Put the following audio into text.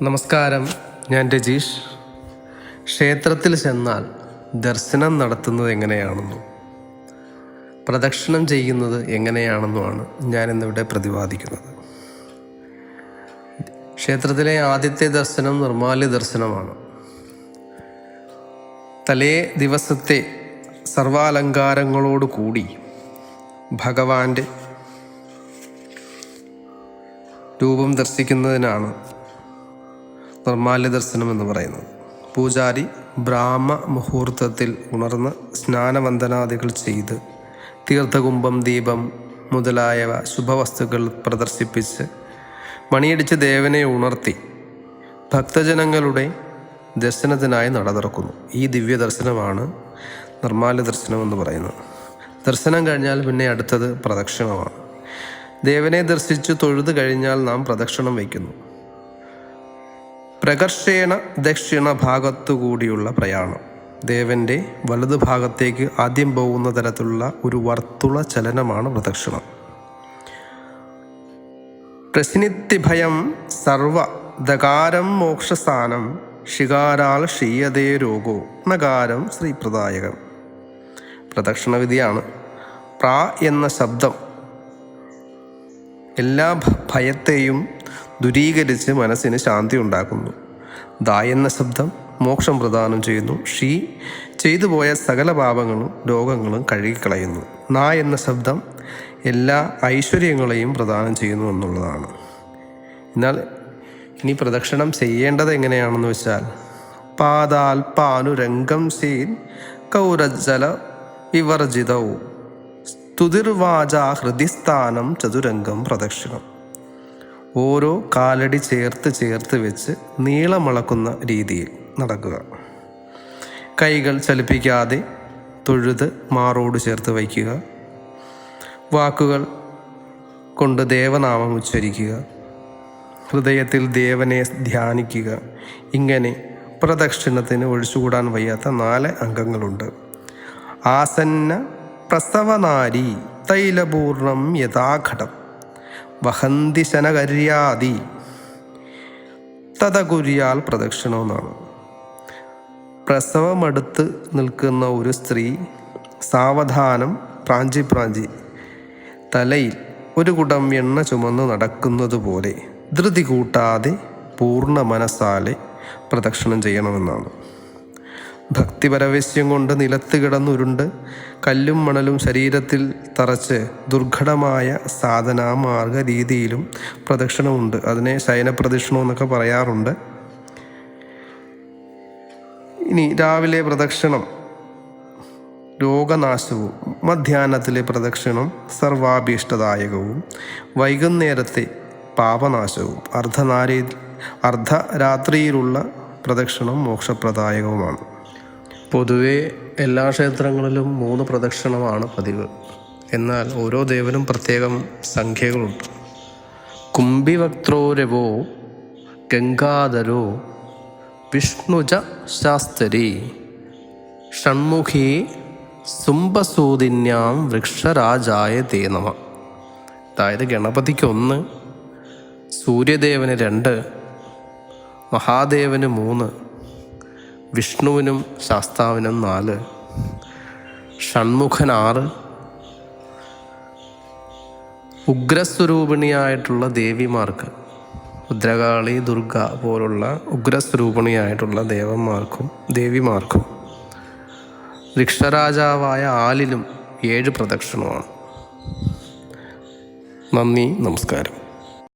നമസ്കാരം, ഞാൻ രജീഷ്. ക്ഷേത്രത്തിൽ ചെന്നാൽ ദർശനം നടത്തുന്നത് എങ്ങനെയാണെന്നും പ്രദക്ഷിണം ചെയ്യുന്നത് എങ്ങനെയാണെന്നുമാണ് ഞാനിന്നിവിടെ പ്രതിപാദിക്കുന്നത്. ക്ഷേത്രത്തിലെ ആദ്യത്തെ ദർശനം നിർമ്മാല്യ ദർശനമാണ്. തലേ ദിവസത്തെ സർവാലങ്കാരങ്ങളോട് കൂടി ഭഗവാന്റെ രൂപം ദർശിക്കുന്നതിനാണ് നിർമ്മാല്യ ദർശനം എന്ന് പറയുന്നത്. പൂജാരി ബ്രാഹ്മ മുഹൂർത്തത്തിൽ ഉണർന്ന് സ്നാനവന്ദനാദികൾ ചെയ്ത് തീർത്ഥകുംഭം, ദീപം മുതലായവ ശുഭവസ്തുക്കൾ പ്രദർശിപ്പിച്ച് മണിയടിച്ച് ദേവനെ ഉണർത്തി ഭക്തജനങ്ങളുടെ ദർശനത്തിനായി നട തുറക്കുന്നു. ഈ ദിവ്യ ദർശനമാണ് നിർമ്മാല്യ ദർശനം എന്ന് പറയുന്നത്. ദർശനം കഴിഞ്ഞാൽ പിന്നെ അടുത്തത് പ്രദക്ഷിണമാണ്. ദേവനെ ദർശിച്ച് തൊഴുത് കഴിഞ്ഞാൽ നാം പ്രദക്ഷിണം വയ്ക്കുന്നു. പ്രകർഷേണ ദക്ഷിണ ഭാഗത്തുകൂടിയുള്ള പ്രയാണം. ദേവൻ്റെ വലതുഭാഗത്തേക്ക് ആദ്യം പോകുന്ന തരത്തിലുള്ള ഒരു വർത്തുള ചലനമാണ് പ്രദക്ഷിണം. പ്രസിനിത്തിഭയം സർവ ദകാരം മോക്ഷസ്ഥാനം ശികാരാൽ ക്ഷീയതേ രോഗോ നകാരം ശ്രീപ്രദായകം. പ്രദക്ഷിണ വിധിയാണ്. പ്രാ എന്ന ശബ്ദം എല്ലാ ഭയത്തെയും ദൂരീകരിച്ച് മനസ്സിന് ശാന്തി ഉണ്ടാക്കുന്നു. ദാ എന്ന ശബ്ദം മോക്ഷം പ്രദാനം ചെയ്യുന്നു. ഷീ ചെയ്തു പോയ സകല പാപങ്ങളും രോഗങ്ങളും കഴുകിക്കളയുന്നു. നാ എന്ന ശബ്ദം എല്ലാ ഐശ്വര്യങ്ങളെയും പ്രദാനം ചെയ്യുന്നു എന്നുള്ളതാണ്. എന്നാൽ ഇനി പ്രദക്ഷിണം ചെയ്യേണ്ടത് എങ്ങനെയാണെന്ന് വെച്ചാൽ പാദാൽപാനുരംഗം സീൻ കൗരജല വിവർജിതവും സ്തുതിർവാച ഹൃദിസ്ഥാനം ചതുരംഗം പ്രദക്ഷിണം. ഓരോ കാലടി ചേർത്ത് വെച്ച് നീളമളക്കുന്ന രീതിയിൽ നടക്കുക. കൈകൾ ചലിപ്പിക്കാതെ തൊഴുത് മാറോട് ചേർത്ത് വയ്ക്കുക. വാക്കുകൾ കൊണ്ട് ദേവനാമം ഉച്ചരിക്കുക. ഹൃദയത്തിൽ ദേവനെ ധ്യാനിക്കുക. ഇങ്ങനെ പ്രദക്ഷിണത്തിന് ഒഴിച്ചുകൂടാൻ വയ്യാത്ത 4 അംഗങ്ങളുണ്ട്. ആസന്ന പ്രസവനാരി തൈലപൂർണം യഥാഘടം വഹന്തി ശനകര്യാദി തതകുര്യാൽ പ്രദക്ഷിണമെന്നാണ്. പ്രസവമടുത്ത് നിൽക്കുന്ന ഒരു സ്ത്രീ സാവധാനം പ്രാഞ്ചി തലയിൽ ഒരു കുടം എണ്ണ ചുമന്ന് നടക്കുന്നത് പോലെ ധൃതി കൂട്ടാതെ പൂർണ്ണ മനസ്സാലെ പ്രദക്ഷിണം ചെയ്യണമെന്നാണ്. ഭക്തിപരവേശ്യം കൊണ്ട് നിലത്ത് കിടന്നുരുണ്ട് കല്ലും മണലും ശരീരത്തിൽ തറച്ച് ദുർഘടമായ സാധനാമാർഗ രീതിയിലും പ്രദക്ഷിണമുണ്ട്. അതിനെ ശയനപ്രദക്ഷിണം എന്നൊക്കെ പറയാറുണ്ട്. ഇനി രാവിലെ പ്രദക്ഷിണം രോഗനാശവും, മധ്യാഹ്നത്തിലെ പ്രദക്ഷിണം സർവാഭീഷ്ടദായകവും, വൈകുന്നേരത്തെ പാപനാശവും, അർദ്ധരാത്രിയിലുള്ള പ്രദക്ഷിണം മോക്ഷപ്രദായകവുമാണ്. പൊതുവെ എല്ലാ ക്ഷേത്രങ്ങളിലും 3 പ്രദക്ഷിണമാണ് പതിവ്. എന്നാൽ ഓരോ ദേവനും പ്രത്യേകം സംഖ്യകളുണ്ട്. കുംഭിവക്ത്രോരവോ ഗംഗാധരോ വിഷ്ണുജ ശാസ്ത്രി ഷൺമുഖി സുംബസൂദിന്യാം വൃക്ഷരാജായ തേ നമ. അതായത് ഗണപതിക്ക് 1, സൂര്യദേവന് 2, മഹാദേവന് 3, വിഷ്ണുവിനും ശാസ്താവിനും 4, ഷൺമുഖൻ 6, ഉഗ്രസ്വരൂപിണിയായിട്ടുള്ള ദേവിമാർക്ക് ഭദ്രകാളി, ദുർഗ പോലുള്ള ഉഗ്രസ്വരൂപിണിയായിട്ടുള്ള ദേവിമാർക്കും വൃക്ഷരാജാവായ ആലിനും 7 പ്രദക്ഷിണമാണ്. നന്ദി, നമസ്കാരം.